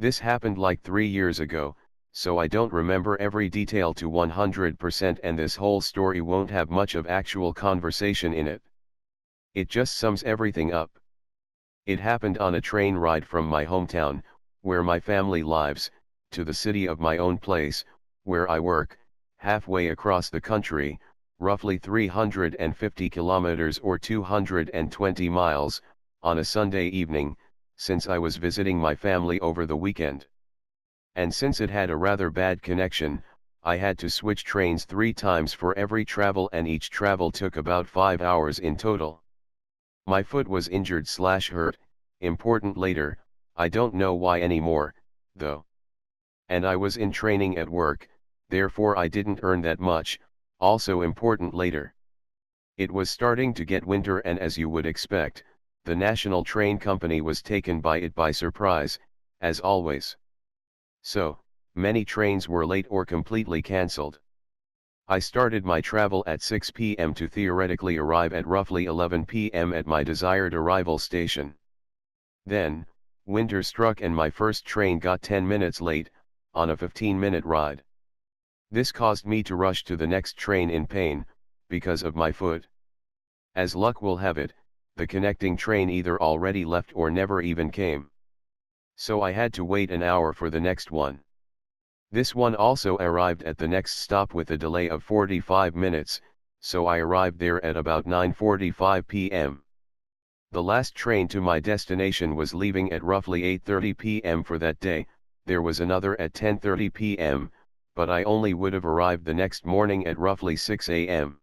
This happened like 3 years ago, so I don't remember every detail to 100% and this whole story won't have much of actual conversation in it. It just sums everything up. It happened on a train ride from my hometown, where my family lives, to the city of my own place, where I work, halfway across the country, roughly 350 kilometers or 220 miles, on a Sunday evening, since I was visiting my family over the weekend. And since it had a rather bad connection, I had to switch trains 3 times for every travel, and each travel took about 5 hours in total. My foot was injured/hurt, important later, I don't know why anymore, though. And I was in training at work, therefore I didn't earn that much, also important later. It was starting to get winter, and as you would expect, the national train company was taken by surprise, as always. So, many trains were late or completely cancelled. I started my travel at 6 p.m. to theoretically arrive at roughly 11 p.m. at my desired arrival station. Then, winter struck and my first train got 10 minutes late, on a 15-minute ride. This caused me to rush to the next train in pain, because of my foot. As luck will have it, the connecting train either already left or never even came. So I had to wait an hour for the next one. This one also arrived at the next stop with a delay of 45 minutes, so I arrived there at about 9:45 p.m. The last train to my destination was leaving at roughly 8:30 p.m. for that day. There was another at 10:30 p.m., but I only would have arrived the next morning at roughly 6 a.m.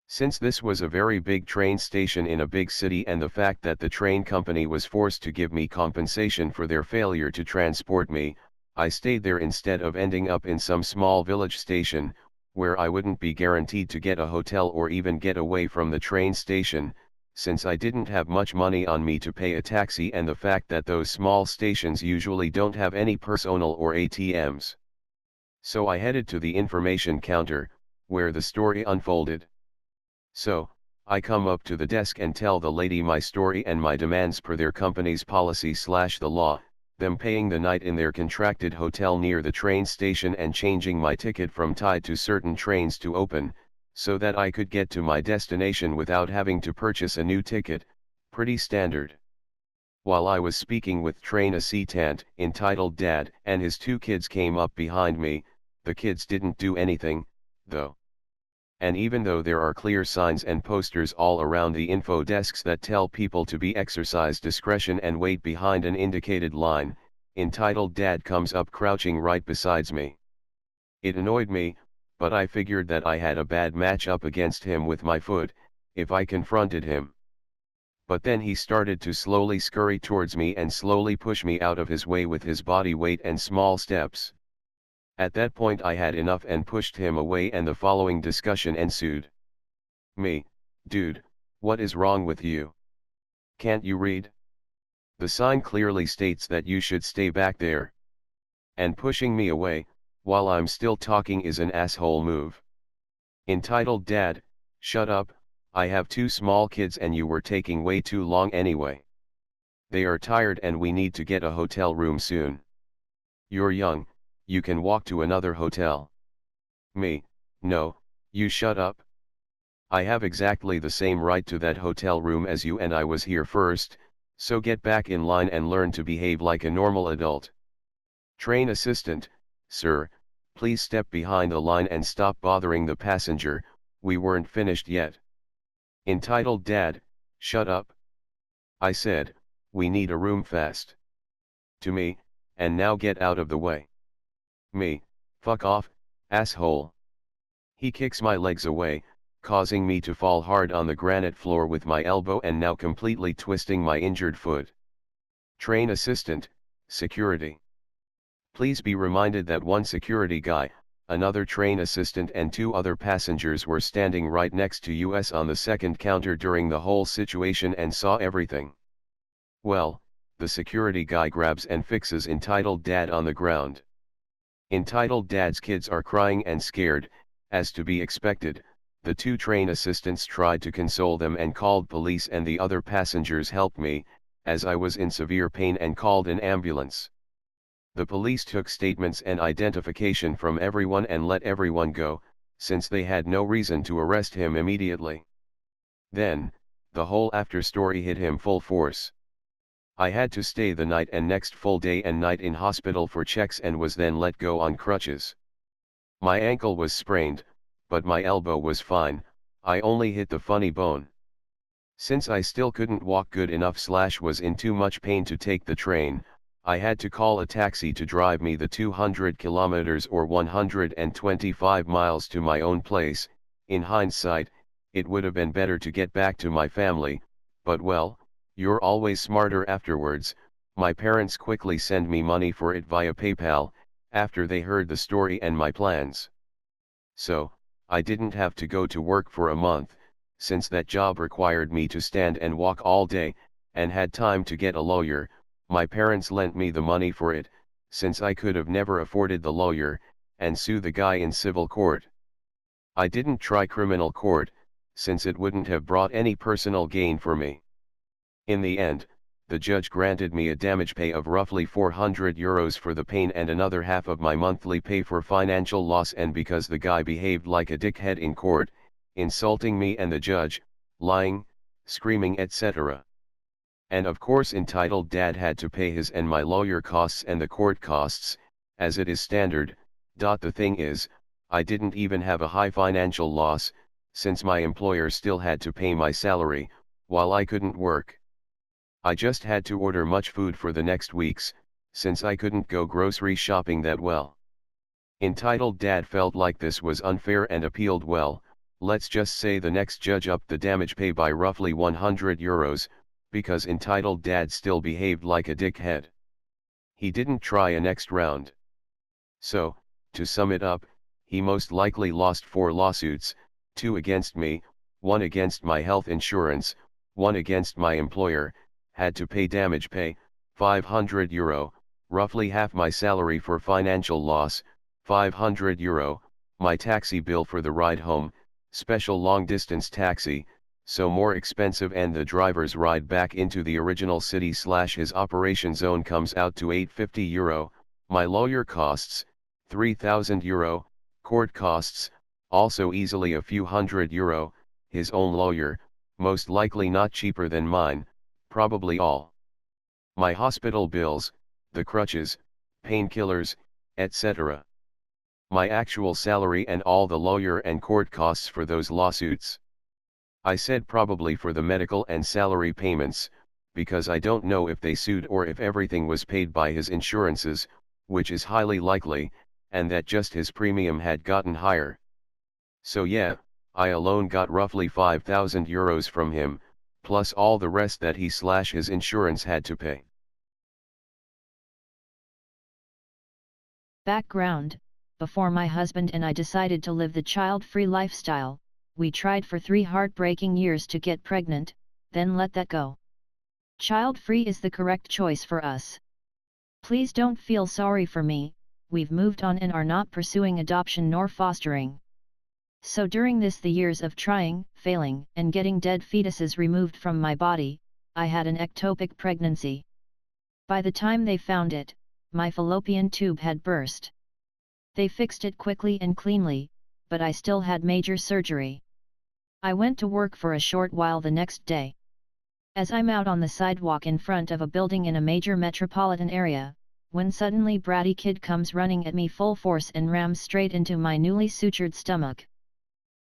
Since this was a very big train station in a big city, and the fact that the train company was forced to give me compensation for their failure to transport me, I stayed there instead of ending up in some small village station, where I wouldn't be guaranteed to get a hotel or even get away from the train station, since I didn't have much money on me to pay a taxi, and the fact that those small stations usually don't have any personnel or ATMs. So I headed to the information counter, where the story unfolded. So, I come up to the desk and tell the lady my story and my demands per their company's policy/the law, them paying the night in their contracted hotel near the train station and changing my ticket from tied to certain trains to open, so that I could get to my destination without having to purchase a new ticket, pretty standard. While I was speaking with train assistant, entitled Dad, and his 2 kids came up behind me, the kids didn't do anything, though. And even though there are clear signs and posters all around the info desks that tell people to exercise discretion and wait behind an indicated line, entitled Dad comes up crouching right beside me. It annoyed me, but I figured that I had a bad match up against him with my foot, if I confronted him. But then he started to slowly scurry towards me and slowly push me out of his way with his body weight and small steps. At that point I had enough and pushed him away, and the following discussion ensued. Me, dude, what is wrong with you? Can't you read? The sign clearly states that you should stay back there. And pushing me away, while I'm still talking, is an asshole move. Entitled Dad, shut up, I have 2 small kids and you were taking way too long anyway. They are tired and we need to get a hotel room soon. You're young, you can walk to another hotel. Me, no, you shut up. I have exactly the same right to that hotel room as you, and I was here first, so get back in line and learn to behave like a normal adult. Train assistant, sir, please step behind the line and stop bothering the passenger, we weren't finished yet. Entitled Dad, shut up. I said, we need a room fast. To me, and now get out of the way. Me, fuck off, asshole. He kicks my legs away, causing me to fall hard on the granite floor with my elbow and now completely twisting my injured foot. Train assistant, security. Please be reminded that one security guy, another train assistant and 2 other passengers were standing right next to us on the second counter during the whole situation and saw everything. Well, the security guy grabs and fixes entitled Dad on the ground. Entitled Dad's kids are crying and scared, as to be expected. The 2 train assistants tried to console them and called police, and the other passengers helped me, as I was in severe pain, and called an ambulance. The police took statements and identification from everyone and let everyone go, since they had no reason to arrest him immediately. Then, the whole after story hit him full force. I had to stay the night and next full day and night in hospital for checks and was then let go on crutches. My ankle was sprained, but my elbow was fine, I only hit the funny bone. Since I still couldn't walk good enough / was in too much pain to take the train, I had to call a taxi to drive me the 200 kilometers or 125 miles to my own place. In hindsight, it would have been better to get back to my family, but well, you're always smarter afterwards. My parents quickly sent me money for it via PayPal, after they heard the story and my plans. So, I didn't have to go to work for a month, since that job required me to stand and walk all day, and had time to get a lawyer. My parents lent me the money for it, since I could have never afforded the lawyer, and sue the guy in civil court. I didn't try criminal court, since it wouldn't have brought any personal gain for me. In the end, the judge granted me a damage pay of roughly €400 for the pain and another half of my monthly pay for financial loss, and because the guy behaved like a dickhead in court, insulting me and the judge, lying, screaming, etc. And of course entitled dad had to pay his and my lawyer costs and the court costs, as it is standard. The thing is, I didn't even have a high financial loss, since my employer still had to pay my salary, while I couldn't work. I just had to order much food for the next weeks, since I couldn't go grocery shopping that well. Entitled dad felt like this was unfair and appealed. Well, let's just say the next judge upped the damage pay by roughly €100, because entitled dad still behaved like a dickhead. He didn't try a next round. So, to sum it up, he most likely lost 4 lawsuits, 2 against me, 1 against my health insurance, 1 against my employer, had to pay damage pay, €500, roughly half my salary for financial loss, €500, my taxi bill for the ride home, special long-distance taxi, so more expensive, and the driver's ride back into the original city / his operation zone comes out to €850, my lawyer costs, €3,000, court costs, also easily a few €100, his own lawyer, most likely not cheaper than mine, probably all. My hospital bills, the crutches, painkillers, etc. My actual salary and all the lawyer and court costs for those lawsuits. I said probably for the medical and salary payments, because I don't know if they sued or if everything was paid by his insurances, which is highly likely, and that just his premium had gotten higher. So yeah, I alone got roughly €5,000 from him, plus all the rest that he / his insurance had to pay. Background: before my husband and I decided to live the child-free lifestyle, we tried for 3 heartbreaking years to get pregnant, then let that go. Child-free is the correct choice for us. Please don't feel sorry for me, we've moved on and are not pursuing adoption nor fostering. So during the years of trying, failing, and getting dead fetuses removed from my body, I had an ectopic pregnancy. By the time they found it, my fallopian tube had burst. They fixed it quickly and cleanly, but I still had major surgery. I went to work for a short while the next day. As I'm out on the sidewalk in front of a building in a major metropolitan area, when suddenly bratty kid comes running at me full force and rams straight into my newly sutured stomach.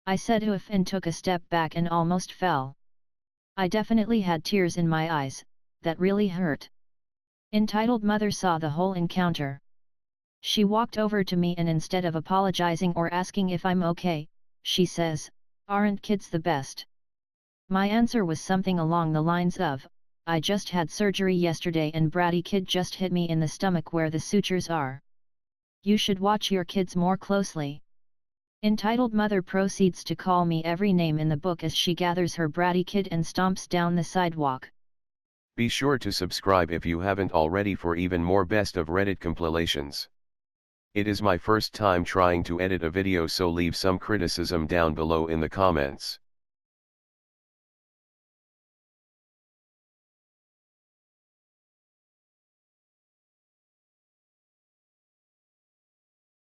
I said oof and took a step back and almost fell. I definitely had tears in my eyes, that really hurt. Entitled mother saw the whole encounter. She walked over to me and instead of apologizing or asking if I'm okay, she says, "Aren't kids the best?" My answer was something along the lines of, "I just had surgery yesterday and bratty kid just hit me in the stomach where the sutures are. You should watch your kids more closely." Entitled mother proceeds to call me every name in the book as she gathers her bratty kid and stomps down the sidewalk. Be sure to subscribe if you haven't already for even more best of Reddit compilations. It is my first time trying to edit a video, so leave some criticism down below in the comments.